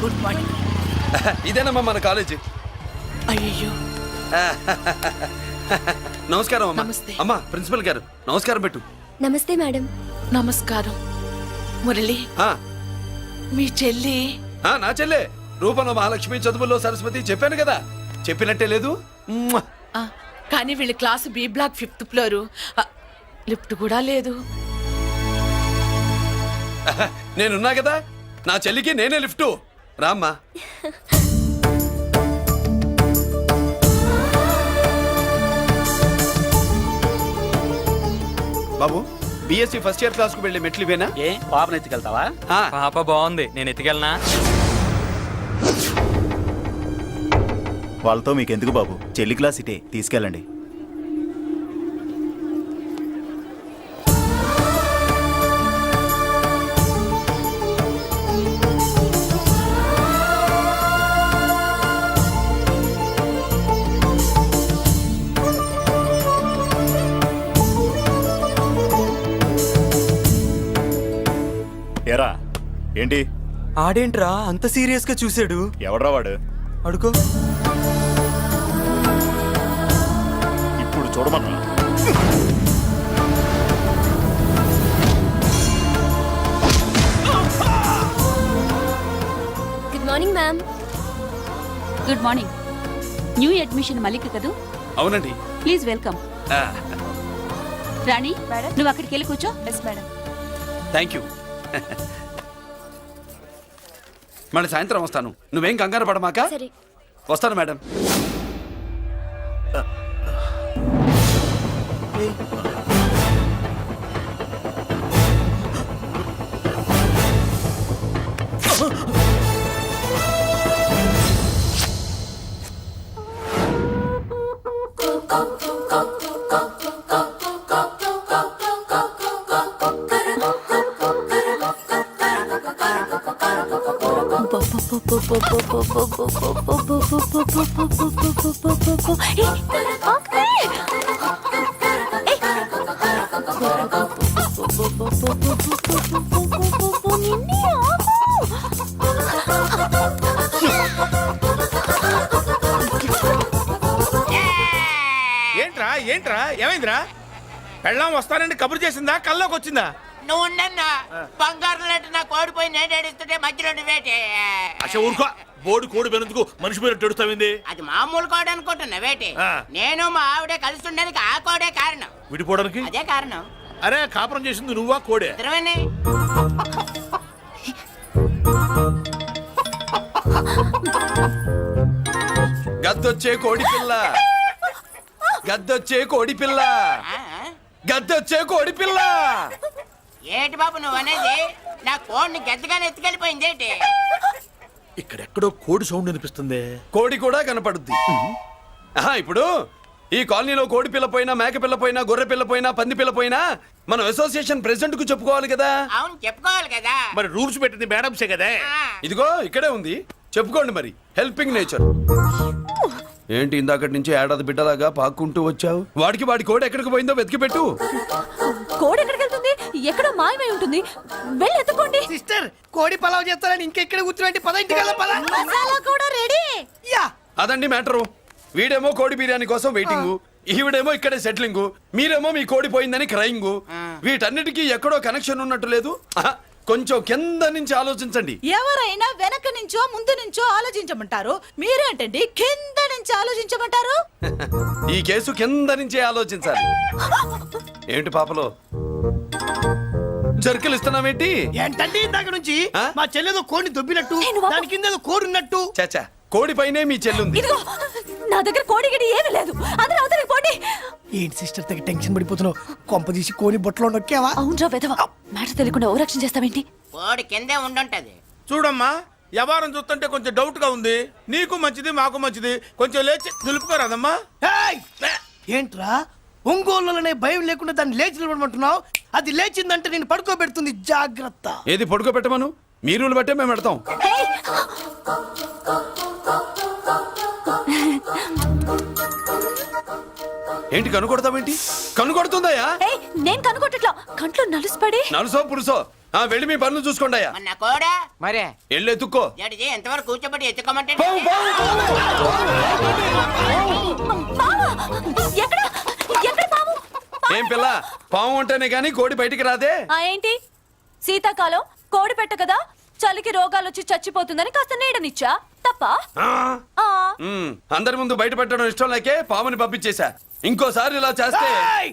Good morning. ఇదేనమ్మా మన college. అయ్యో నమస్కారం అమ్మా. నమస్తే. అమ్మా ప్రిన్సిపల్ గారు నమస్కారం పెట్టు. నమస్తే మేడం. నమస్కారం. మురళి ఆ, మీ చెల్లి నా చెల్లె రూపంలో మహాలక్ష్మి, చదువుల్లో సరస్వతి. చెప్పాను కదా, చెప్పినట్టే లేదు. మ్మ్. ఆ, కానీ వీళ్ళ class B block 5th floor. Lift కూడా లేదు. నేనున్నా కదా, నా చెల్లికి నేనే లిఫ్ట్. రామ్మా. బాబు, బిఎస్సి ఫస్ట్ ఇయర్ క్లాస్ కు వెళ్ళి మెట్లు ఇవేనా? ఏ పాపను ఎత్తుకెళ్తావా? పాప బాగుంది, నేను ఎత్తుకెళ్ళనా? వాళ్ళతో మీకెందుకు బాబు, చెల్లి క్లాస్ ఇటే, తీసుకెళ్ళండి. ఎరా ఏంటి? ఆడేంట్రా అంత సీరియస్ గా చూసాడు? ఎవడ్రా వాడు? అడుకో. ఇప్పుడు చూడమన్నా. Good morning ma'am. Good morning. New admission Mallika కదూ? అవునండి. Please welcome. ఆ, రాణి, నువ్వు అక్కడికి వెళ్ళి కూర్చో. Yes madam. Thank you. మళ్ళీ సాయంత్రం వస్తాను, నువ్వేం కంగారు పడమాక. సరే. వస్తాను మేడం. ఏంట్రా ఏంట్రా ఏమైందిరా? పెళ్ళాం వస్తానండి కబురు చేసిందా, కల్లోకి వచ్చిందా? నువ్వు ఉండన్నా బంగారం లాంటి నాకు ఓడిపోయి నేను ఏడుస్తుంటే మధ్యలో నువ్వేటే. అసలు ఊరుకో, బోర్డు కోడి పెనందుకు మనిషి మీద టెడుస్తావింది. అది మామూలు కోడి అనుకుంటున్నా వేటే. ఆ. నేను మా ఆవిడే కలిసి ఉండడానికి ఆ కోడే కారణం. విడిపోవడానికి అదే కారణం. అరే కాపురం చేసింది నువ్వా కోడే? ఇద్దరమేనే. గద్దొచ్చే కోడి పిల్ల, గద్దొచ్చే కోడి పిల్ల, ఆ? గద్దొచ్చే కోడి పిల్ల. ఏటి బాబు నువ్వు అనేది? నా కోడిని గద్దగానే ఎత్తుకెళ్ళిపోయింది ఏంటి? ఇక్కడెక్కడో కోడి సౌండ్ అనిపిస్తుంది. కోడి కూడా కనపడుద్ది. ఇప్పుడు ఈ కాలనీలో కోడి పిల్ల పోయినా, మేక పిల్ల పోయినా, గొర్రె పిల్ల పోయినా, పంది పిల్ల పోయినా మనం అసోసియేషన్ ప్రెసిడెంట్ కు చెప్పుకోవాలి కదా. అవును చెప్పుకోవాలి కదా. మరి రూల్స్ పెట్టింది మేడంసే కదా. ఆ. ఇదిగో ఇక్కడే ఉంది, చెప్పుకోండి మరి. Helping nature. ఏంటి ఇందాకటి నుంచి ఏడాది బిడ్డలాగా పాక్కుంటూ వచ్చావు? వాడికి వాడి కోడి ఎక్కడికి పోయిందో వెతికి పెట్టు. కోడి ఎక్కడికి వెళ్తుంది? ఎక్కడో మాయమై ఉంటుంది. వెళ్ళి ఎత్తుకోండి. సిస్టర్, కోడి పలావ్ చేస్తారని ఇంకెక్కడ కూర్చోండి. పద ఇంటికి వెళ్దాం, పద. మసాలా కూడా రెడీ. యా. అదండి మ్యాటరు. వీడేమో కోడి బిర్యానీ కోసం వెయిటింగ్, ఈవిడేమో ఇక్కడే సెటిలింగ్, మీరేమో మీ కోడి పోయిందని క్రయింగ్. వీటన్నిటికీ ఎక్కడో కనెక్షన్ ఉన్నట్టు లేదు. కొంచెం కింద నుంచి ఆలోచించండి. ఎవరైనా వెనక నుంచో ముందు నుంచో ఆలోచించమంటారు, మీరేంటండి కింద నుంచి ఆలోచించమంటారు? ఈ కేసు కింద నుంచే ఆలోచించాలి. ఏంటి పాపలో జర్కలు ఇస్తున్నావేంటి? ఏంటంటే ఇందాక నుంచి ఆ? మా చెల్లెదో కోడిని దొబ్బినట్టు, దాని కింద ఏదో కోడి ఉన్నట్టు. చాచా, కోడి పైనే మీ చెల్లుంది. ఇదిగో, నా దగ్గర కోడి గిడి ఏమీ లేదు. అందరూ అవతలికి పోండి. ఏంటి సిస్టర్ దగ్గర టెన్షన్ పడిపోతున్నావు? కొంప తీసి కోడి బొట్టలో నొక్కావా? అవునరా వెధవ, మ్యాటర్ తెలియకుండా ఓ రక్షణ చేస్తావేంటి? కోడి కిందే ఉండుంటది. చూడమ్మా, వ్యవహారం చూస్తుంటే కొంచెం డౌట్ గా ఉంది. నీకు మంచిది, మాకు మంచిది. కొంచెం లేచి నిలుపుకోరాదమ్మా. ఏయ్! ఏంట్రా ఒంగోలులోనే భయం లేకుండా దాన్ని లేచి నిలబడమంటున్నావు? అది లేచిందంటే నేను పడుకోబెడుతుంది, జాగ్రత్త. ఏది పడుకోబెట్టమను, మీ రూల్ బట్టే మేము పెడతాం. ఏంటి కనుకొడతావేంటి? కనుకొడుతుందయ్యా? నేను కనుగొట్టట్లా, కంట్లో నలుసుపడి. నలుసో పురుసో వెళ్ళి మీ పనులు చూసుకోండి అయ్యా. మన కోడా మరే వెళ్ళి ఎత్తుక్కో. జడిది ఎంతవరకు కూర్చోబెట్టి ఎత్తుకోమంటే పావు, పావు, బావా ఎక్కడ ఎక్కడ పాము ఏం పిల్ల, పాము అంటేనే గాని కోడి బయటికి రాదే. ఏంటి శీతాకాలం కోడి పెట్ట కదా, చలికి రోగాలు వచ్చి చచ్చిపోతుందని కాస్త నీడనిచ్చా తప్ప. ఆ, అందరి ముందు బయట పెట్టడం ఇష్టం లేకే పాముని పంపించేశా. ఇంకోసారి ఇలా చేస్తే ఏయ్!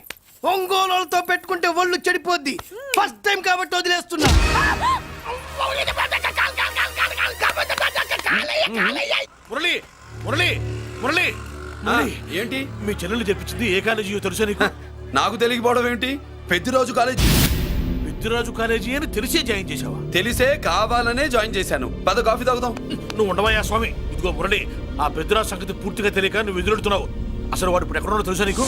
ఒంగోలులతో పెట్టుకుంటే ఒళ్ళు చెడిపోద్ది. ఫస్ట్ టైం కాబట్టి వదిలేస్తున్నా. మురళి మురళి మురళి ఆ, ఏంటి మీ చెల్లెలు చెప్పించింది ఏ కాలేజీ తెలుసా నీకు? నాకు తెలియకపోవడం ఏంటి? పెద్దిరాజు కాలేజీ. పెద్దిరాజు కాలేజీ అని తెలిసే జాయిన్ చేసావా? తెలిసే కావాలనే జాయిన్ చేశాను. పద కాఫీ తాగుదాం. నువ్వు ఉండవయ్యా స్వామి. ఇదిగో మురళి, ఆ పెద్దిరాజు సంగతి పూర్తిగా తెలియక నువ్వు ఎదురెడుతున్నావు. అసలు వాడు ఇప్పుడు ఎక్కడున్నాడో తెలుసా నీకు?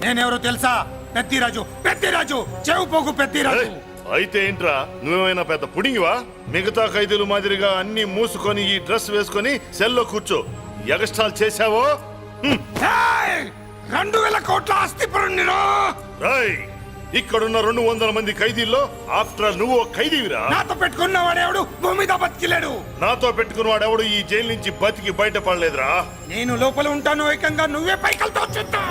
నేనెవరో తెలుసా? పెద్దిరాజు, పెద్దిరాజు, చెవు పోగు పెద్దిరాజు. అయితే ఏంట్రా, నువ్వేమైనా పెద్ద పుడింగివా? మిగతా ఖైదీలు మాదిరిగా అన్ని మూసుకొని ఈ డ్రెస్ వేసుకొని సెల్లో కూర్చో. ఎగస్ట్రాల్ చేశావో 2000 కోట్ల ఆస్తి పరుణ్ణిరా. ఇక్కడున్న 200 మంది ఖైదీల్లో ఆఫ్టర్ నువ్వు ఒక ఖైదీవిరా. నాతో పెట్టుకున్నవాడెవడు భూమి మీద బతికిలేడు. నాతో పెట్టుకున్నవాడెవడు ఈ జైలు నుంచి బతికి బయటపడలేదురా. నేను లోపల ఉంటాను, ఏకంగా నువ్వే పైకలతో చూస్తా.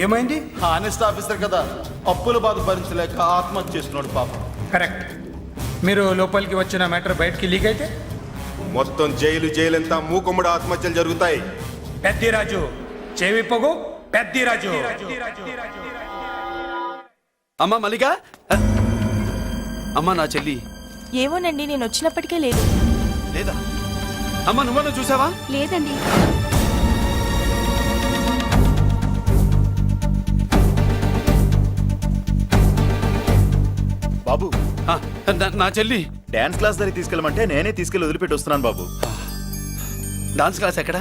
ఏమైంది? హానెస్ట్ ఆఫీసర్ కదా, అప్పుల బాధ భరించలేక ఆత్మహత్య చేసుకున్నాడు పాపం. కరెక్ట్. మీరు లోపలికి వచ్చిన మ్యాటర్ బయటికి లీక్ అయితే మొత్తం జైలు అంతా మూకుమ్మడి ఆత్మహత్యలు జరుగుతాయి. పెద్దిరాజు చెవి పొగు, పెద్దిరాజు. అమ్మా మల్లిక, అమ్మా నా చెల్లి ఏమోనండి, నేను వచ్చినప్పటికే లేదు. లేదా? అమ్మా నువ్వన్నా చూసావా? లేదండి. బాబు, నా చెల్లి డాన్స్ క్లాస్ దగ్గర తీసుకెళ్ళమంటే నేనే తీసుకెళ్ళి వదిలిపెట్టి వస్తున్నాను బాబు. డాన్స్ క్లాస్ ఎక్కడ?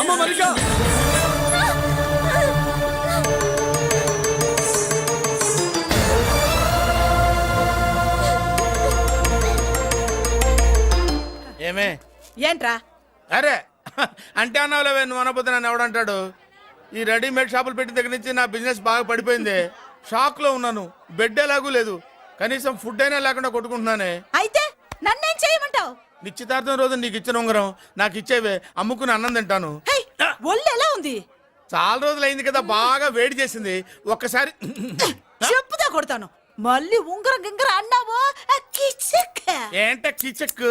అమ్మ మల్లిక, ఏమే? ఏంట్రా? అరే అంటే అన్నావులేవే, నువ్వు అనబోతే నన్ను ఎవడంటాడు? ఈ రెడీమేడ్ షాపులు పెట్టిన దగ్గర నుంచి నా బిజినెస్ బాగా పడిపోయింది. షాక్ లో ఉన్నాను. బెడ్ ఎలాగూ లేదు, కనీసం ఫుడ్ అయినా లేకుండా కొట్టుకుంటున్నానే. అయితే నన్నేం చేయమంటావు? నిశ్చితార్థం రోజు నీకు ఇచ్చిన ఉంగరం నాకు ఇచ్చేవే, అమ్ముకుని అన్నం తింటాను. ఒళ్ళు ఎలా ఉంది? చాలా రోజులు అయింది కదా, బాగా వేడి చేసింది. ఒక్కసారి చెప్పుదా కొడతాను. మళ్ళీ ఉంగరం గింగర అన్నావో కిచక్. ఏంట కిచక్?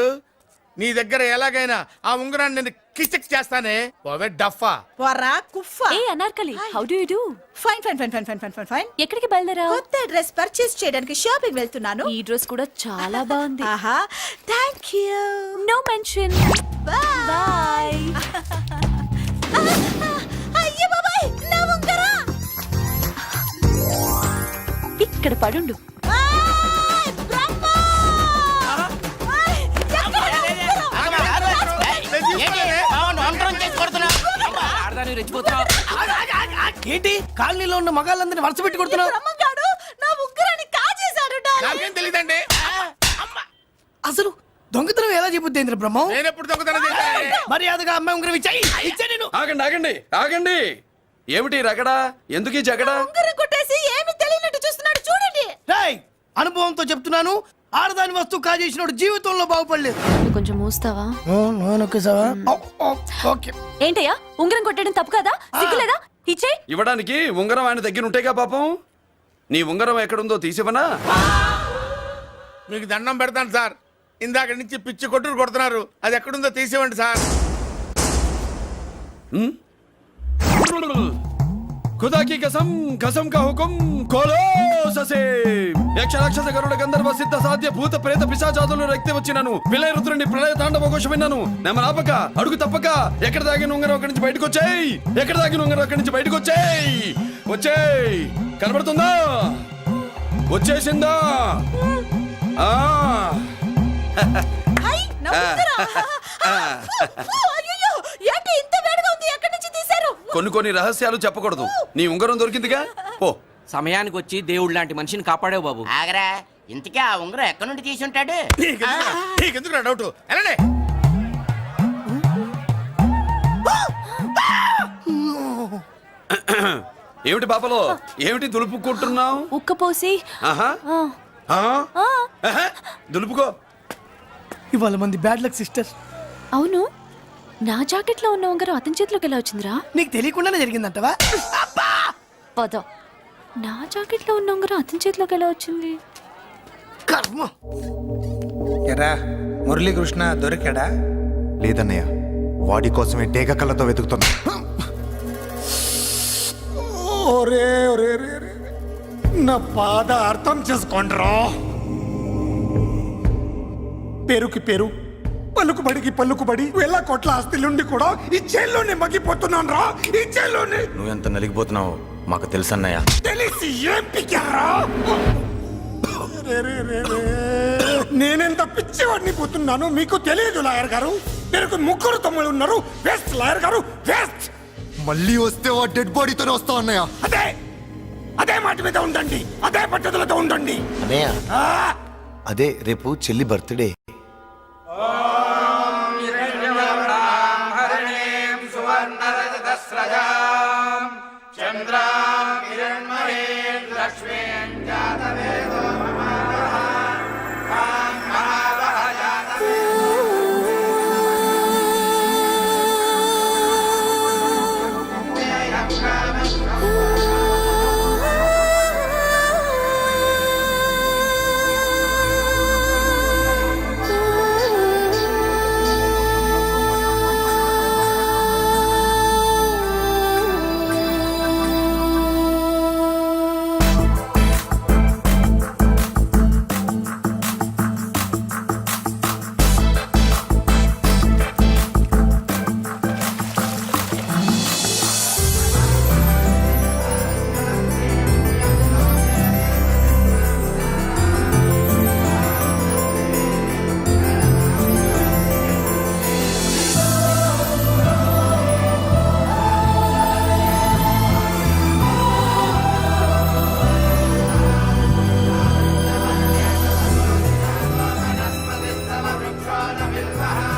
నీ దగ్గర ఎలాగైనా ఆ ఉంగరాన్ని నేను కిచక్ చేస్తానే పోవే డఫా. పోరా కుఫ్ఫా. ఏ Anarkali, how do you do? Fine fine fine fine fine fine fine fine. ఎక్కడికి బయలుదేరావు? కొత్త డ్రెస్ పర్చేస్ చేయడానికి షాపింగ్ వెళ్తున్నాను. ఈ డ్రెస్ కూడా చాలా బాగుంది. ఆహా, thank you. No mention. Bye. అయ్యో బాబాయ్, నా ఉంగరా. ఇక్కడ పడుండు. ఆయ్, బ్రహ్మ. ఆయ్, ఎక్కడ నా ఉంగరం? ఏంటి కాలనీలో ఉన్న మగాళ్ళందరినీ వరుస పెట్టి కొడుతున్నావు? బ్రహ్మంగాడు నా ఉంగరాన్ని కాజేశాడు డార్లింగ్. నాకేం తెలియదండి. అసలు దొంగతనం ఎలా చెబుద్ది బ్రహ్మం? నేను ఎప్పుడు దొంగతనం చేశాను? మర్యాదగా అమ్మాయి ఉంగరం ఇచ్చా నేను. ఆగండి ఆగండి ఆగండి. ఏమిటి రగడా? ఎందుకు ఈ జగడా? ఉంగరం కొట్టేసి ఏమీ తెలియనట్టు చూస్తున్నాడు చూడండి. రేయ్, అనుభవంతో చెప్తున్నాను, ఆడదాని వస్తువు కాజేసినోడు జీవితంలో బాగుపడలేదు. కొంచెం మూస్తావా? ఓకే. ఏంటయ్యా, ఉంగరం కొట్టడం తప్పు కదా? సిగ్గులేదా? ఇచ్చే. ఇవ్వడానికి ఉంగరం ఆయన దగ్గర ఉంటేగా పాపం. నీ ఉంగరం ఎక్కడుందో తీసివనా? మీకు దండం పెడతాను సార్, ఇందాక నుంచి పిచ్చి కొట్టుడు కొడుతున్నారు. అది ఎక్కడుందో తీసివ్వండి సార్. खुदा की कसम कसम का हुकुम खोलो ससे యక్ష రాక్షస గరుడ గంధర్వ సిద్ధ సాధ్య భూత ప్రేత పిశాచాదులు రక్తి వచ్చినాను విలయ రుద్రుని ప్రళయ తాండవ ఘోష విన్నాను నెమరాపక అడుగు తప్పక ఎక్కడ దాగిన ఉంగరం అక్కడి నుంచి బయటకు వచ్చేయ్ ఎక్కడ దాగిన ఉంగరం అక్కడి నుంచి బయటకు వచ్చేయ్ వచ్చేయ్ కనబడుతుందా వచ్చేసిందా ఆ హై, నా ఉంగరం. అయ్యో, ఏంటి ఇంత వేడిగా ఉంది? ఎక్కడి నుంచి తీశారు? కొన్ని రహస్యాలు చెప్పకూడదు. నీ ఉంగరం దొరికిందిగా పో. సమయానికి వచ్చి దేవుడు లాంటి మనిషిని కాపాడావు బాబు. ఆగరా, ఇంతకీ ఆ ఉంగరం ఎక్కడి నుండి తీసి ఉంటాడు? నీకెందుకు డౌట్? వెళ్ళండి. ఏమిటి పాపలో ఏమిటి దులుపుకుంటున్నావు? ఉక్కపోసి. ఆహా ఆహా, దులుపుకో. ఇవాళ మంది బ్యాడ్ లక్ సిస్టర్. అవును, నా జాకెట్ లో ఉన్న ఉంగరం అతని చేతిలోకి ఎలా వచ్చిందిరా? నీకు తెలియకుండానే జరిగిందంటవా? పద. నా జాకెట్ లో ఉన్న ఉంగరం అతని చేతిలోకి ఎలా వచ్చింది? కర్మ. ఎరా మురళీకృష్ణ దొరికాడా? లేదన్నయ్య, వాడి కోసమే డేగ కళ్ళతో వెతుకుతున్నా. ఒరే ఒరే రే రే. నా బాధ అర్థం చేసుకోండిరా. పేరుకి పేరు, పలుకుబడికి పలుకుబడి, వేల కోట్ల ఆస్తిలుండి కూడా ఈ జైల్లోనే మగ్గిపోతున్నాను రా. ఈ జైల్లోనే. నువ్వెంత నలిగిపోతున్నావు మాకు తెలుసన్నయ్య. తెలిసి ఏం పిక్కారా? నేనెంత పిచ్చివాడిని పోతున్నాను మీకు తెలియదు లాయర్ గారు. మీకు ముగ్గురు తమ్ముళ్ళు ఉన్నారు. వేస్ట్ లాయర్ గారు, వేస్ట్. మళ్ళీ వస్తే ఆ డెడ్ బాడీతోనే వస్తావు అన్నయ్య. అదే మాట మీద ఉండండి, అదే పట్టుదలతో ఉండండి. అన్నయ్య, అదే రేపు చెల్లి బర్త్డే.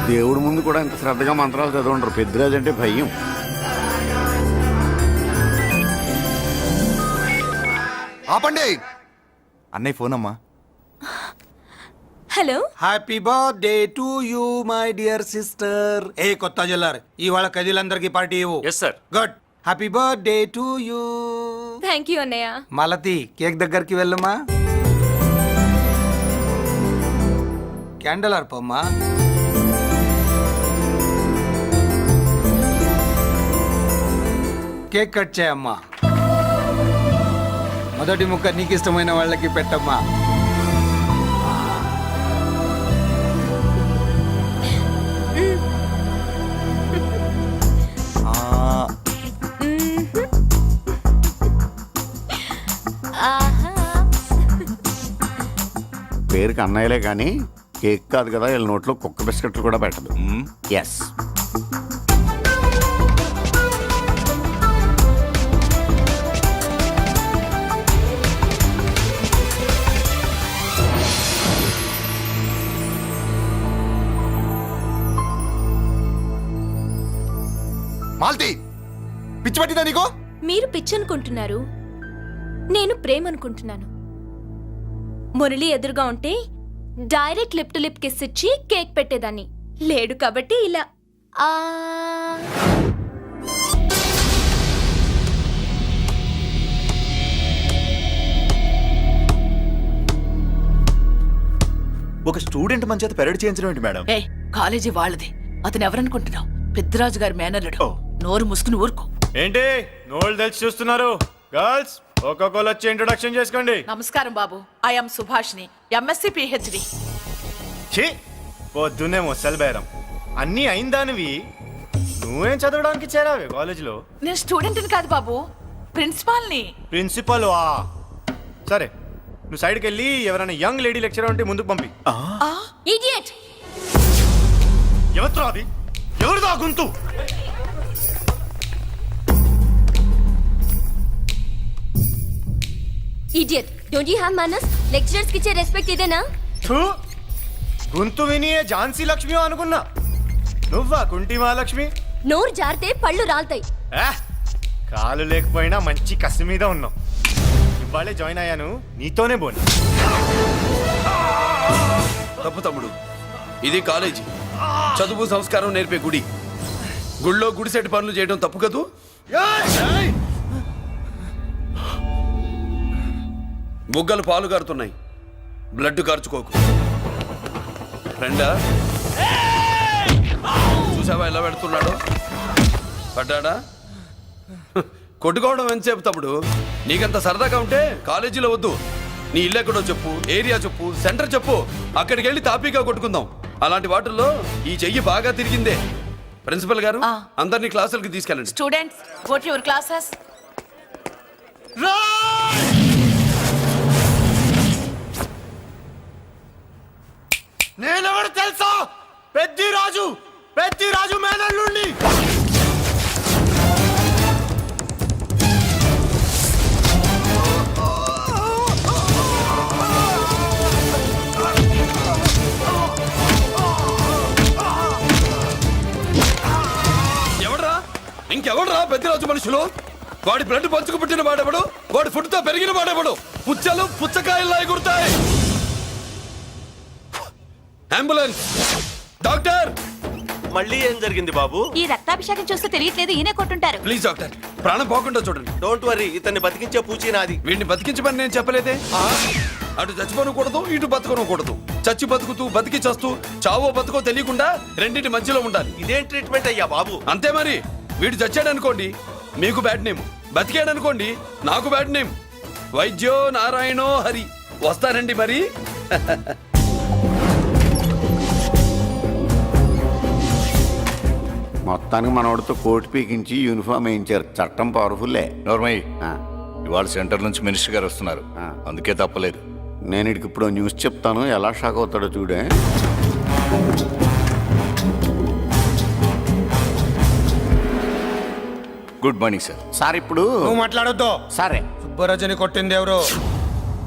దేవుడి ముందు కూడా ఇంత శ్రద్ధగా మంత్రాలు చదవంటారు. పెద్దరాజు అంటే భయం. ఆపండి. అన్నయ్య ఫోన్ అమ్మా. Hello. Happy birthday to you my dear sister. ఏ కొత్త జిల్లార్, ఇవాళ కజిలందరికీ పార్టీ ఇవ్వు. Yes sir. Good. Happy birthday to you. Thank you అన్నయ్య. మాలతి, కేక్ దగ్గరికి వెళ్ళమ్మా. క్యాండల్ ఆర్పమ్మా. కేక్ కట్ చేయమ్మా. మొదటి ముక్క నీకు ఇష్టమైన వాళ్ళకి పెట్టమ్మా. పేరుకి అన్నయ్యలే కానీ కేక్ కాదు కదా, వీళ్ళ నోట్లో కుక్క బిస్కెట్లు కూడా పెట్టదు. ఎస్. మాల్తి పిచ్చి పట్టిందా నీకు? మీరు పిచ్చి అనుకుంటున్నారు, నేను ప్రేమ అనుకుంటున్నాను. మురళి ఎదురుగా ఉంటే direct lip to lip kiss ఇచ్చి కేక్ పెట్టేదాన్ని. లేడు కాబట్టి ఇలా ఆ ఒక స్టూడెంట్ మన చేత పెరడ్ చేయించడం ఏంటి మేడం? ఏ కాలేజీ వాళ్ళది, అతను ఎవరనుకుంటున్నావు? పెద్దరాజు గారి మేనల్లుడు. నోరు ముసుకుని ఊరుకో. ఏంటి నోళ్ళు తెలిసి చూస్తున్నారు? గర్ల్స్ ఒక్కొక్కరు వచ్చి ఇంట్రొడక్షన్ చేసుకోండి. నమస్కారం బాబు, ఐఎమ్ సుభాష్ని, ఎంఎస్సి పిహెచ్డి. ఛీ, పొద్దున్నే ముసలి బేరం అన్నీ అయిందానివి. నువ్వేం చదవడానికి చేరావే కాలేజీలో? నేను స్టూడెంట్ని కాదు బాబు, ప్రిన్సిపాల్ని. ప్రిన్సిపల్ వా? సరే, నువ్వు సైడ్కి వెళ్ళి ఎవరైనా యంగ్ లేడీ లెక్చరర్ ఉంటే ముందుకు పంపి. ఇడియట్! ఎవరితో అది? ఎవరిదో ఆ గొంతు? ఇడియట్! డోంట్ యు హావ్ మనస్? లెక్చరర్స్ కి ఇచ్చే రెస్పెక్ట్ ఇదేనా? థూ, గొంతు విని ఝాన్సీ లక్ష్మి అనుకున్నా. నువ్వా కుంటి మహాలక్ష్మి? నోరు జారితే పళ్ళు రాల్తాయి. కాలు లేకపోయినా మంచి కసి మీద ఉన్నావు. ఇవాళే జాయిన్ అయ్యాను, నీతోనే బోని. తప్పు తమ్ముడు, ఇది కాలేజీ, చదువు సంస్కారం నేర్పే గుడి. గుళ్ళో గుడిసెట్ పనులు చేయడం తప్పు కదూ? బుగ్గలు పాలు కారుతున్నాయి, బ్లడ్ కార్చుకోకు. ఫ్రెండా, చూసావా ఎలా పెడుతున్నాడు? పడ్డాడా? కొట్టుకోవడం ఎంతసేపు తమ్ముడు? నీకంత సరదాగా ఉంటే కాలేజీలో వద్దు. నీ ఇల్లు ఎక్కడో చెప్పు, ఏరియా చెప్పు, సెంటర్ చెప్పు, అక్కడికి వెళ్ళి తాపీగా కొట్టుకుందాం. అలాంటి వాటిల్లో ఈ చెయ్యి బాగా తిరిగిందే. ప్రిన్సిపల్ గారు, అందరినీ క్లాసులకి తీసుకెళ్ళండి. Students, go to your classes. నేనెవరు తెలుసా? పెద్దిరాజు మేనల్లుండి. ఇంకెవడరా పెద్దరాజు మనుషులు? వాడి బ్లడ్ పంచుకు పుట్టిన వాడెవడు? వాడి ఫుడ్తో పెరిగిన వాడెవడు? పుచ్చలు పుచ్చకాయల్లా ఎగురుతాయి. అంబులెన్స్! డాక్టర్! మళ్ళీ ఏం జరిగింది బాబు? ఈ రక్తాభిషేకం చూస్తే తెలియట్లేదు, ఈయనే కొట్టుంటారు. ప్లీజ్ డాక్టర్, ప్రాణం పోకుండా చూడండి. డోంట్ వరీ, ఇతన్ని బతికించే పూచి నాది. వీడిని బతికించమని నేను చెప్పలేదే. అటు చచ్చిపోనకూడదు, ఇటు బతకనకూడదు. చచ్చి బతుకుతూ, బతికి చస్తూ, చావో బతుకో తెలియకుండా రెండింటి మధ్యలో ఉండాలి. ఇదేం ట్రీట్మెంట్ అయ్యా బాబు? అంతే మరి. వీడు చచ్చాడనుకోండి, మీకు బ్యాడ్ నేమ్. బతికాడనుకోండి, నాకు బ్యాడ్ నేమ్. వైద్యో నారాయణో హరి. వస్తానండి మరి. మొత్తానికి మనోడితో కోట్ పీకించి యూనిఫామ్ వేయించారు. చట్టం పవర్ఫుల్లే. నోర్మయ్య, ఇవాళ సెంటర్ నుంచి మినిస్టర్ గారు వస్తున్నారు, అందుకే తప్పలేదు. నేను ఇడికి ఇప్పుడు న్యూస్ చెప్తాను, ఎలా షాక్ అవుతాడో చూడే. Good morning sir. సార్ ఇప్పుడు నువ్వు మాట్లాడొద్దు. సరే, సుబ్బరాజుని కొట్టింది ఎవరు?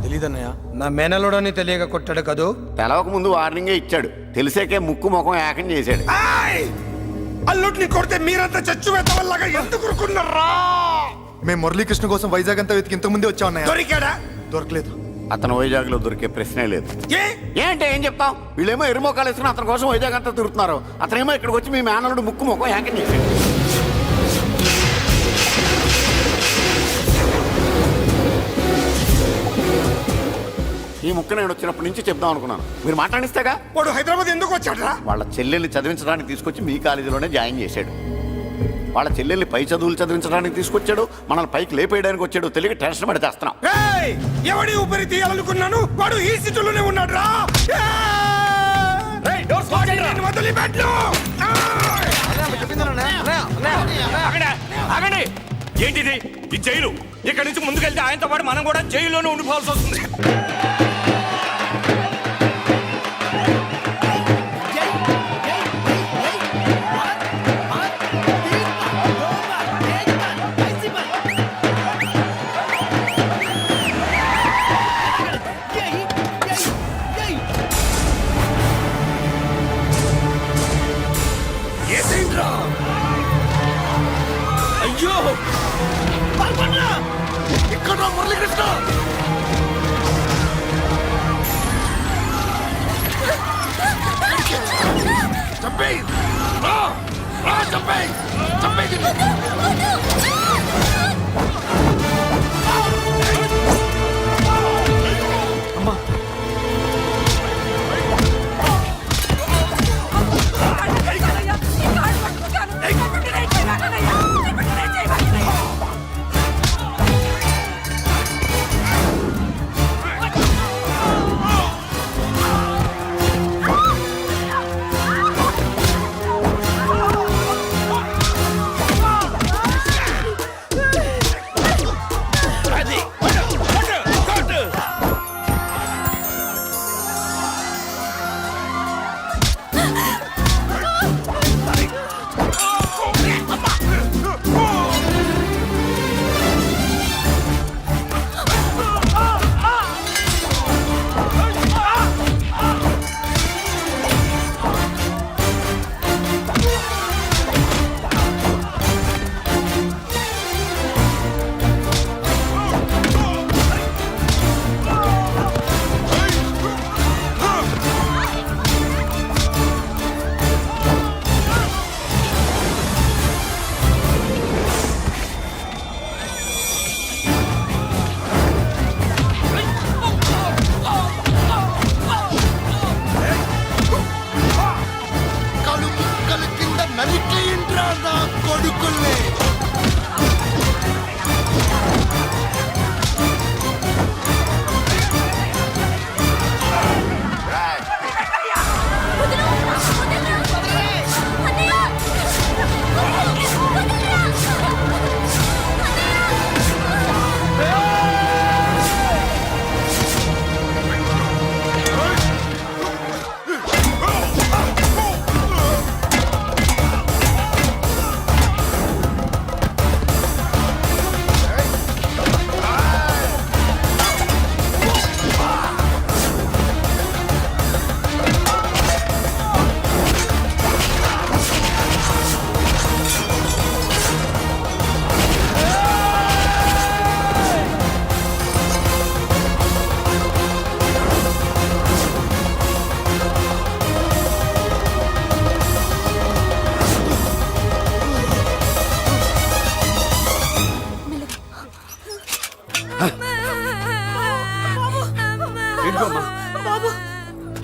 తెలీదన్నయ్య. నా మేనలోడని తెలియక కొట్టాడు కదూ. తెలవక ముందు వార్నింగే ఇచ్చాడు, తెలిసాకే ముక్కు ముఖం ఏకం చేశాడు. అల్లుడిని కొడితే మీరంతా చచ్చు వెతవల్లాగా ఎందుకు ఊరుకున్నారా? మేము మురళీకృష్ణ కోసం వైజాగ్ అంతా వెతికి ఇంతకు ముందే వచ్చా ఉన్నాయా? దొరికాడా? దొరకలేదు. అతను వైజాగ్ లో దొరికే ప్రశ్నే లేదు. ఏంటే ఏం చెప్తాం? వీళ్ళేమో ఎరుమోకాలు వేసుకుని అతని కోసం వైజాగ్ అంతా తిరుగుతున్నారు. అతనేమో ఇక్కడికి వచ్చి మీ మేనలుడు ముక్కు ముఖం ఏకం చేశాడు. ఈ ముక్క నేను వచ్చినప్పటి నుంచి చెప్దాం అనుకున్నాను, మీరు మాట్లాడిస్తేగా. వాడు హైదరాబాద్ ఎందుకు వచ్చాడరా? వాళ్ళ చెల్లెల్ని చదివించడానికి తీసుకొచ్చి మీ కాలేజీలోనే జాయిన్ చేశాడు. వాళ్ళ చెల్లెల్ని పై చదువులు చదివించడానికి తీసుకొచ్చాడు, మనల్ని పైకి లేపేయడానికి వచ్చాడు తెలియక టెన్షన్ పడి చేస్తున్నాం. ఏయ్! ఎవడి ఊపిరి తీయాలనుకున్నాను వాడు ఈ సిటీలోనే ఉన్నాడు రా. వదిలిపెట్టు. ఆగండి! ఏంటిది? ఈ జైలు. ఇక్కడి నుంచి ముందుకెళ్తే ఆయనతో పాటు మనం కూడా జైల్లోనే ఉండిపోవాల్సి వస్తుంది. అయ్యో ఇక్కడ మురళీకృష్ణ చంపేయ్. చంపేయ్.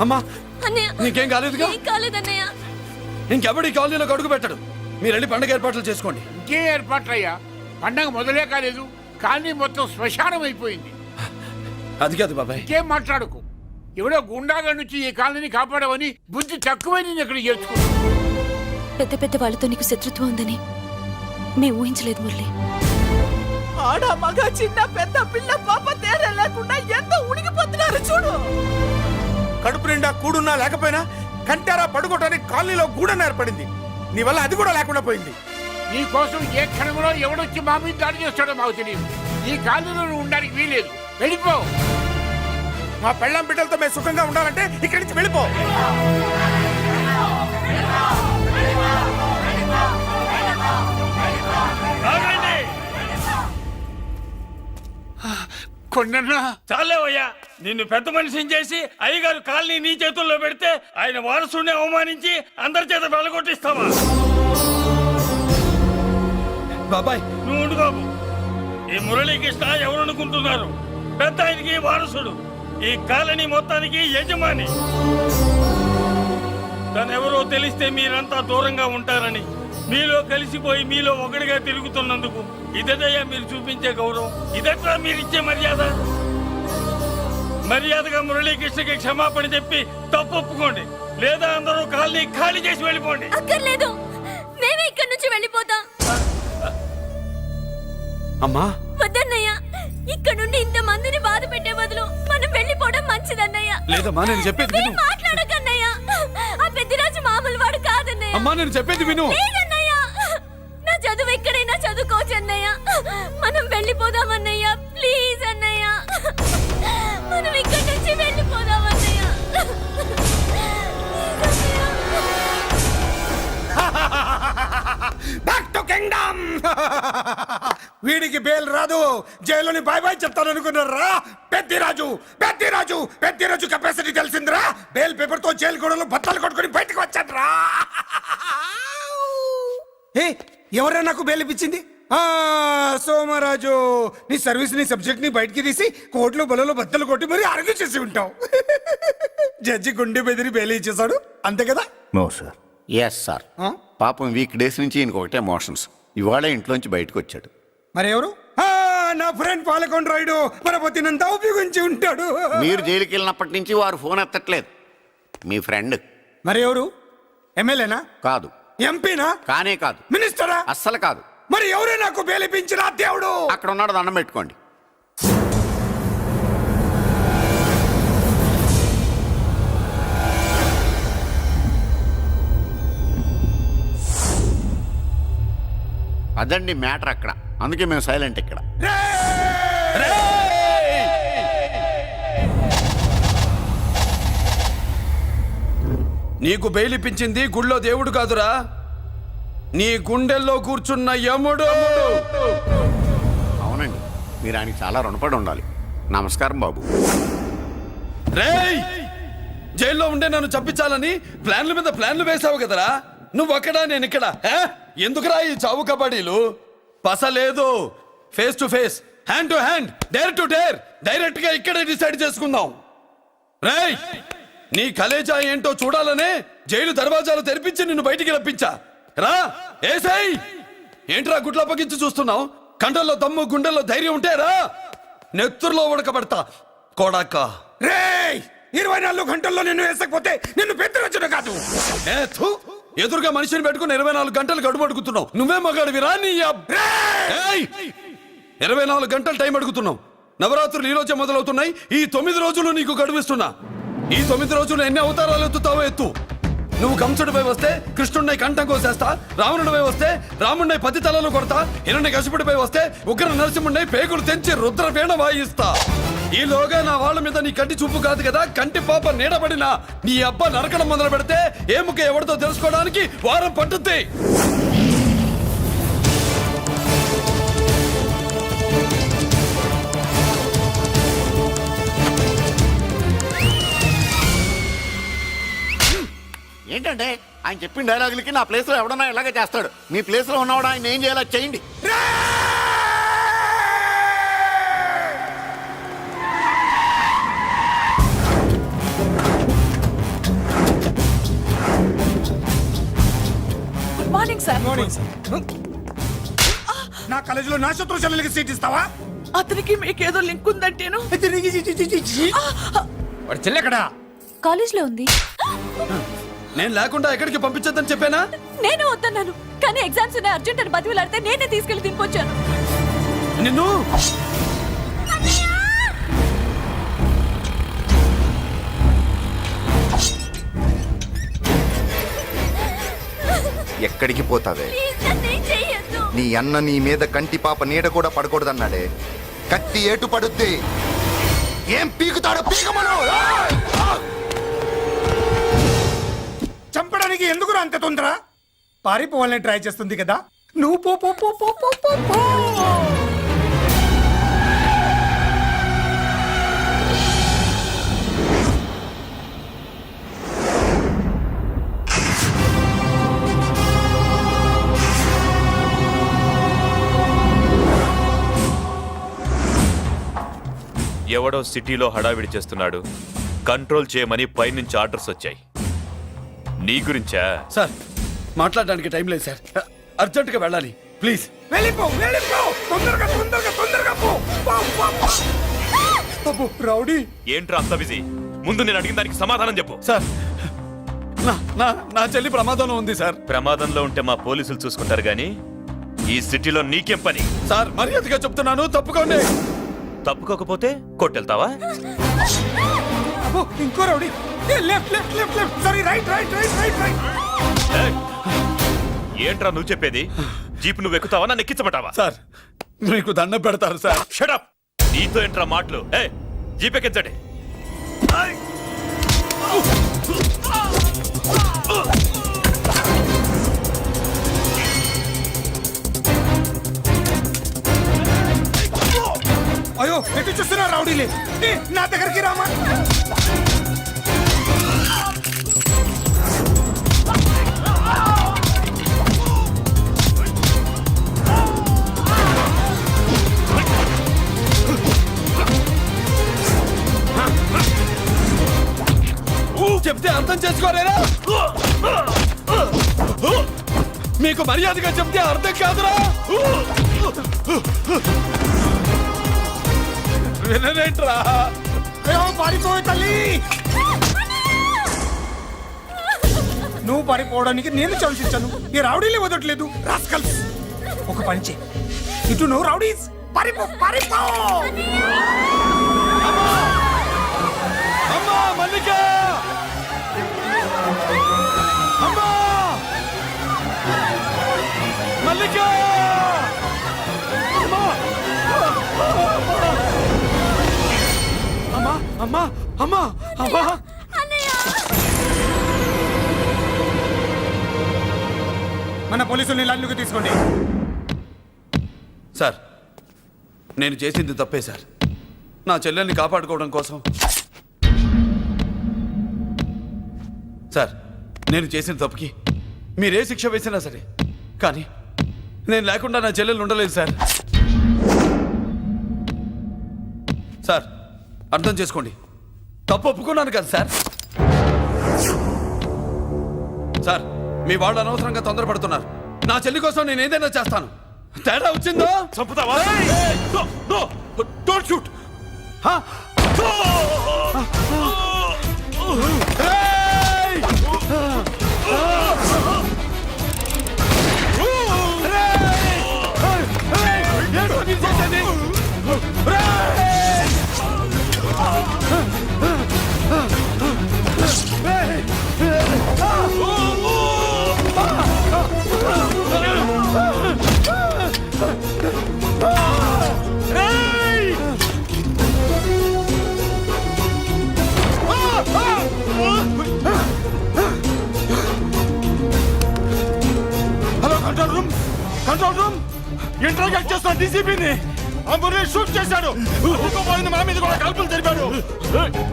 అమ్మా అన్నయ్య నీకేం కాలేదుగా? ఏం కాలేదన్నయ్య. ఇంకెవడి కాలనీలో అడుగు పెట్టడు. మీరు వెళ్ళి పండగ ఏర్పాట్లు చేసుకోండి. ఇంకే ఏర్పాట్లయ్యా? పండగ మొదలే కాలేదు, కానీ మొత్తం శ్మశానం అయిపోయింది. అది కాదు బాబాయ్. ఇంకేం మాట్లాడుకు. ఎవడో గుండాగా నుంచి ఈ కాలనీని కాపాడవని బుద్ధి తక్కువై నేను ఇక్కడ చేర్చుకున్నా. పెద్ద పెద్ద వాళ్ళతో నీకు శత్రుత్వం ఉందని మేము ఊహించలేదు మురళి. ఆడ మగ చిన్న పెద్ద పిల్ల పాప తేడా లేకుండా ఎంత ఉనికిపోతున్నారు చూడు. కడుపు నిండా కూడున్నా లేకపోయినా కంటారా పడుకోవటానికి కాలనీలో గూడెం ఏర్పడింది. నీ వల్ల అది కూడా లేకుండా పోయింది. నీ కోసం ఏ క్షణంలో ఎవడొచ్చి మా మీద దాడి చేస్తాడో మాకు తెలియదు. ఈ కాలనీలో నువ్వు ఉండడానికి వీలేదు. వెళ్ళిపో. మా పెళ్ళాం బిడ్డలతో మేము సుఖంగా ఉండాలంటే ఇక్కడి నుంచి వెళ్ళిపో. కొన్నా చాలేవయ్యా, నిన్ను పెద్ద మనిషిని చేసి అయ్యగారు కాలనీ నీ చేతుల్లో పెడితే ఆయన వారసుని అవమానించి అందరి చేత వెళ్ళగొట్టిస్తావా? బాబాయ్ నువ్వు ఉండు బాబు. ఈ మురళీకృష్ణ ఎవరనుకుంటున్నారు? పెద్ద ఆయనకి వారసుడు, ఈ కాలనీ మొత్తానికి యజమాని. తనెవరో తెలిస్తే మీరంతా దూరంగా ఉంటారని మీలో కలిసిపోయి మీలో ఒకటిగా తిరుగుతున్నందుకు ఇదయ్యా మీరు చూపించే గౌరవం, ఇదట్లా మీరు ఇచ్చే మర్యాద. మర్యాదగా మురళీకృష్ణకి క్షమాపణ చెప్పి తప్పు ఒప్పుకోండి, లేదా అందరూ కాలనీ ఖాళీ చేసి వెళ్ళిపోండి. అక్కర్లేదు, మేమే ఇక్కడి నుంచి వెళ్ళిపోతాం. అమ్మా వద్దన్నయ్య, ఇక్కడ నుండి ఇంత మందిని బాధ పెట్టే బదులు మనం వెళ్ళిపోవడం మంచిదన్నయ్య. లేదమ్మా, నేను చెప్పేది విను. మాట్లాడకన్నయ్య, ఆ పెద్దిరాజు మామూలు వాడు కాదన్నయ్య. అమ్మా నేను చెప్పేది విను. లేదన్నయ్య, నా చదువు ఎక్కడైనా చదువుకోవచ్చు అన్నయ్య. మనం వెళ్ళిపోదామన్నయ్య, ప్లీజ్ అన్నయ్య. మనం ఇక్కడి నుంచి వెళ్ళిపోదామన్నయ్య. Back to kingdom. వీడికి బెయిల్ రాదు, జైల్లోని బాయ్ బాయ్ చెప్తాను అనుకున్నారా? పెద్దిరాజు పెద్దిరాజు పెద్దిరాజు కెపాసిటీ తెలిసిందిరా. బెయిల్ పేపర్ తో జైలు గోడలు బట్టలు కొట్టుకుని బయటకు వచ్చాడ్రా. ఏ ఎవరా నాకు బెయిల్ ఇప్పించింది? సోమరాజు, నీ సర్వీస్ నీ సబ్జెక్ట్ ని బయటికి తీసి కోర్టులో బలలో బద్దలు కొట్టి మరి ఆర్గ్యూ చేసి ఉంటావు. జడ్జి గుండె బెదిరి బెయిల్ ఇచ్చేసాడు, అంతే కదా? No sir. Yes sir. పాపం వీక్ డేస్ నుంచి ఈయనకు ఒకటే మోషన్స్. ఇవాళ ఇంట్లోంచి బయటకు వచ్చాడు. మరి ఎవరు? నా ఫ్రెండ్ పాలకొండ రాయుడు మన పొత్తినంతా ఉపయోగించి ఉంటాడు. మీరు జైలుకి వెళ్ళినప్పటి నుంచి వారు ఫోన్ ఎత్తట్లేదు. మీ ఫ్రెండ్. మరి ఎవరు? ఎమ్మెల్యేనా? కాదు. ఎంపీనా? కానే కాదు. మినిస్టరా? అస్సలు కాదు. మరి ఎవరే నాకు బేలిపించిన దేవుడు? అక్కడ ఉన్నాడు, దండం పెట్టుకోండి. అదండి మ్యాటర్ అక్కడ. అందుకే మేము సైలెంట్ ఇక్కడ. నీకు బెయిల్ ఇప్పించింది గుళ్ళో దేవుడు కాదురా, నీ గుండెల్లో కూర్చున్న యముడు. అవునండి, మీరు ఆయనకి చాలా రుణపడి ఉండాలి. నమస్కారం బాబు. రేయ్, జైల్లో ఉండే నన్ను చంపించాలని ప్లాన్ల మీద ప్లాన్లు వేసావు కదరా. నువ్వక్కడా నేను ఇక్కడ. ఎందుకురా ఈ చావు కబడ్డీలు? పసలేదు. Face to face, hand to hand, dare to dare, direct గా ఇక్కడే డిసైడ్ చేసుకుందాం. రేయ్, నీ కలేజా ఏంటో చూడాలనే జైలు దర్వాజాలు తెరిపించి నిన్ను బయటికి రప్పించా. రా ఏసై. ఏంట్రా గుడ్లప్పగించి చూస్తున్నావు? కండల్లో దమ్ము, గుండెల్లో ధైర్యం ఉంటే రా, నెత్తురులో ఉడకబడతా కొడాక. రేయ్, 24 గంటల్లో నిన్ను వేసకపోతే నిన్ను పెద్దరొచ్చుడు కాదు. ఎదురుగా మనిషిని పెట్టుకుని 24 గంటలు గడుపు అడుగుతున్నావు. నువ్వే మగాడివిరా నీ 24 గంటలు టైం అడుగుతున్నావు. నవరాత్రులు ఈ రోజే మొదలవుతున్నాయి. ఈ 9 రోజులు నీకు గడువిస్తున్నా. ఈ 9 రోజులు ఎన్ని అవతారాలు ఎత్తుతావో ఎత్తు. నువ్వు కంసుడిపై వస్తే కృష్ణుడిని కంఠం కోసేస్తా, రావణుడిపై వస్తే రాముడిని 10 తలలు కొడతా, హిరణ్య కశిపుడిపై వస్తే ఉగ్ర నరసింహుడిని పేగులు తెంచి రుద్రవీణ వాయిస్తా. ఈలోగా నా వాళ్ళ మీద నీ కంటి చూపు కాదు కదా, కంటి పాప నీడబడినా నీ అబ్బ నరకడం మొదలు పెడితే ఏ ముఖ ఎవరితో తెలుసుకోవడానికి వారం పట్టుద్ది. ఏంటంటే ఆయన చెప్పిన డైలాగులకి నా ప్లేస్ లో ఎవడన్నా ఇలాగే చేస్తాడు. మీ ప్లేస్ లో ఉన్నవాడు ఆయన ఏం చేయాలో చేయండి. Good morning sir. నా కాలేజీలో నా శత్రు చెల్లెలకి సీట్ ఇస్తావా? అతనికి మీకేదో లింక్ ఉందంటేను. వాడు చెల్లెక్కడా? కాలేజ్ లో ఉంది. నేను లేకుండా ఎక్కడికి పంపించొద్దని చెప్పానా? నేను వద్దన్నాను, కానీ ఎగ్జామ్స్ ఉన్నాయి అర్జెంట్ అని బతిలాడితే నేనే తీసుకెళ్లి దింపొచ్చాను. నిన్ను ఎక్కడికి పోతావే? ప్లీజ్ నన్ను ఏం చెయ్యొద్దు. నీ అన్న నీ మీద కంటి పాప నీడ కూడా పడకూడదన్నాడే. కత్తి ఏటు పడుద్ది. ఏం పీకుతాడో పీకమను. చంపడానికి ఎందుకు అంత తొందర? పారిపోవాలని ట్రై చేస్తుంది కదా. నువ్వు పో పో పో పో పో పో పో. ఎవడో సిటీలో హడావిడి చేస్తున్నాడు, కంట్రోల్ చేయమని పైనుంచి ఆర్డర్స్ వచ్చాయి. నీ గురించా? సార్ మాట్లాడడానికి టైం లేదు సార్. అర్జెంటుగా వెళ్ళాలి ప్లీజ్. వెళ్ళిపో వెళ్ళిపో, తొందరగా తొందరగా తొందరగా పో. పో, పో, పో. అబ్బో, రౌడీ. ఏంట్రా అంత బిజీ? ముందు నేను అడిగిన దానికి సమాధానం చెప్పు. సార్ నా చెల్లి ప్రమాదంలో ఉంది సార్. ప్రమాదంలో ఉంటే మా పోలీసులు చూసుకుంటారు గానీ ఈ సిటీలో నీకేం పని? సార్ మర్యాదగా చెప్తున్నాను, తప్పుకోండి. తప్పుకోకపోతే కొట్టెళ్తావా? అబ్బో, ఇంకో rowdy. Left left left left, sorry right right right right right. ఏయ్! ఏంట్రా నువ్వు చెప్పేది? జీప్ నువ్వు ఎక్కుతావా నన్ను ఎక్కించమంటావా? సార్ మీకు దండం పెడతారు సార్. షడప్! నీతో ఏంట్రా మాటలు? జీప్ ఎక్కించండి. అయ్యో, ఎటు చూస్తున్నా రౌడీలే? నా దగ్గరికి రామా. చెప్తే అర్థం చేసుకోలేరా? మీకు మర్యాదగా చెప్తే అర్థం కాదురా? వినరేంట్రా? పారిపోయి తల్లి, నువ్వు పారిపోవడానికి నేను చవిచించాను. ఈ రౌడీలే వదట్లేదు. రాస్కల్స్, ఒక పని చేయి, ఇటు నువ్వు రౌడీస్ పారిపో పారిపో. అమ్మా మల్లిక! అమ్మా మల్లిక! అమ్మా అమ్మా అమ్మా అమ్మా! మన పోలీసుల్ని లైన్లోకి తీసుకోండి. సార్ నేను చేసింది తప్పే సార్. నా చెల్లెల్ని కాపాడుకోవడం కోసం. సార్ నేను చేసిన తప్పుకి మీరే శిక్ష వేసినా సరే, కానీ నేను లేకుండా నా చెల్లెలు ఉండలేదు సార్. సార్ అర్థం చేసుకోండి, తప్పు ఒప్పుకున్నాను కదా సార్. సార్ మీ వాళ్ళు అనవసరంగా తొందరపడుతున్నారు. నా చెల్లి కోసం నేను ఏదైనా చేస్తాను. తేడా వచ్చిందో చంపుతావా? Don't shoot. Hello control room, control room. Interrogate చేస్తున్న డీసీపీని ఆ మురళి షూట్ చేశాడు. పోయింది, మా మీద కూడా కాల్పులు జరిపాడు.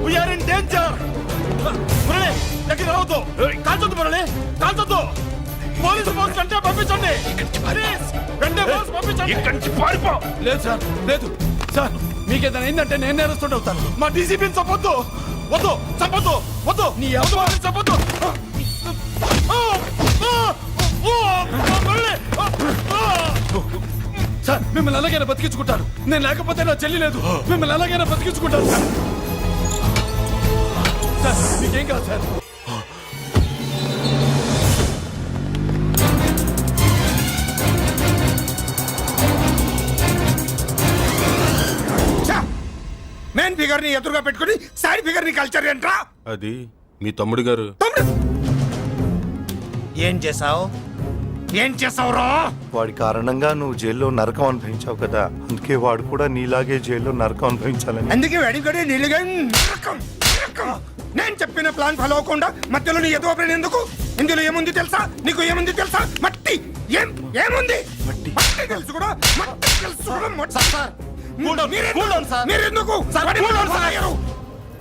We're in danger. మురళి దగ్గర రావద్దు, కాల్చొద్దు మురళి, కాల్చొద్దు. పోలీసు ఫోర్స్ అంటే పంపించండి. వెంటనే ఫోర్స్ పంపించండి. ఇక్కడి నుంచి పారిపో. లేదు సార్, లేదు సార్. మీకేదైనా అయిందంటే నేను నేరస్తుంటే అవుతాను. మా డీసీపీని చంపొద్దు, వద్దు, చంపొద్దు, వద్దు. నీ ఎవరు చంపొద్దు. సార్ మిమ్మల్ని అలాగైనా బతికించుకుంటారు. నేను లేకపోతే నా చెల్లి లేదు. మిమ్మల్ని అలాగైనా బతికించుకుంటారు సార్. సార్ మీకేం కాదు సార్. మెయిన్ ఫిగర్ ని ఎదురుగా పెట్టుకుని సైడ్ ఫిగర్ ని కల్చర్ ఏంట్రా? అది మీ తమ్ముడు గారు. ఏం చేసావు? ఏం చేసావురా? వాడి కారణంగా నువ్వు జైల్లో నరకం అనుభవించావు కదా, అందుకే వాడు కూడా నీలాగే జైల్లో నరకం అనుభవించాలని. అందుకే వెడిగడే నీళ్ళుగా నరకం నరకం. నేను చెప్పిన ప్లాన్ ఫాలో అవ్వకుండా మధ్యలో నీ ఎదురు ఓపెన్ ఎందుకు? ఇందులో ఏముంది తెలుసా? నీకు ఏముంది తెలుసా? మట్టి. ఏముంది? మట్టి తెలుసు కూడా, మట్టి తెలుసు కూడా. మీరెందుకు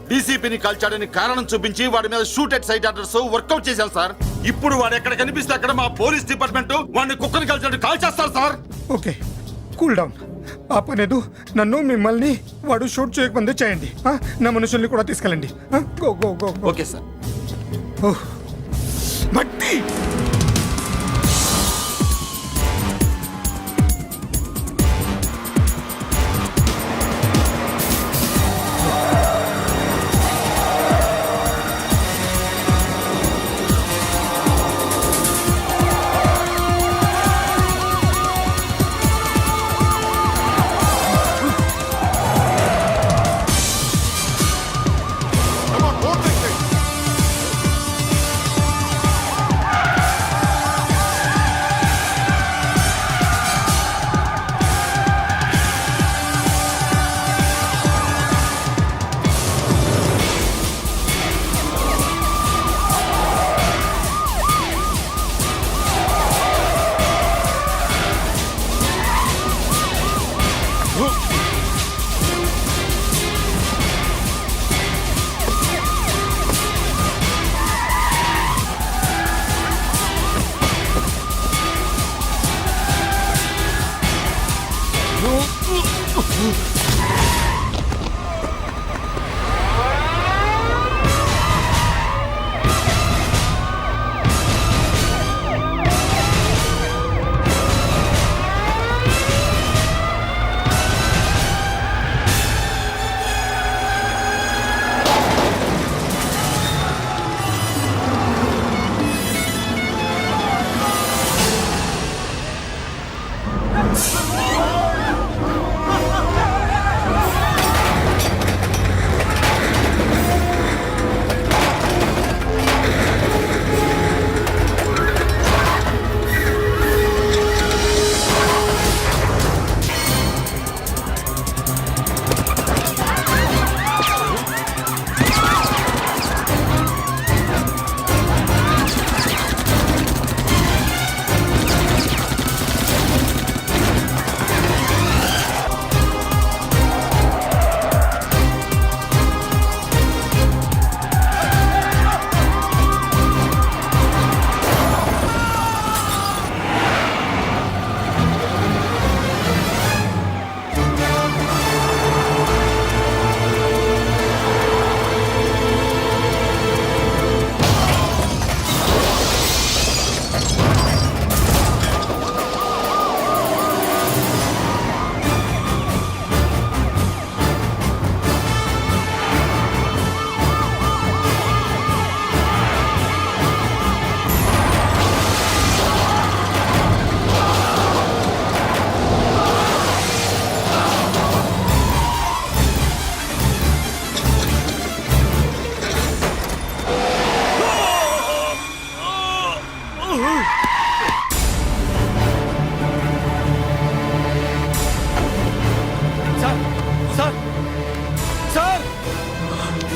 డీసీపీని కాల్చాడని కారణం చూపించి వాడి మీద shoot at sight orders work out చేశారు సార్. ఇప్పుడు వాడు ఎక్కడ కనిపిస్తే అక్కడ మా పోలీస్ డిపార్ట్మెంట్ వాడిని కుక్కని కాల్చాడు కాల్ చేస్తారు సార్. Okay, cool down. ఆ పనేదు నన్ను మిమ్మల్ని వాడు షూట్ చేయకముందే చేయండి. నా మనుషుల్ని కూడా తీసుకెళ్ళండి. Go go go. Okay sir. మట్టి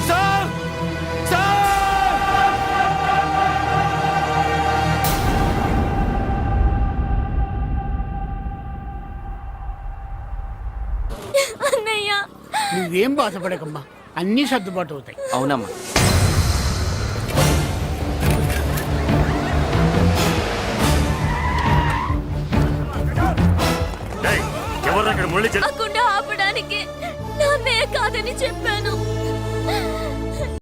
సార్ సార్ అన్నయ్య నువ్వేం బాధపడకమ్మా, అన్నీ సర్దుబాటు అవుతాయి. అవునమ్మా. ఎవరు అక్కడ మురళి ఆ గుండె ఆపడానికి నా అన్నయ్య కాదని చెప్పాను.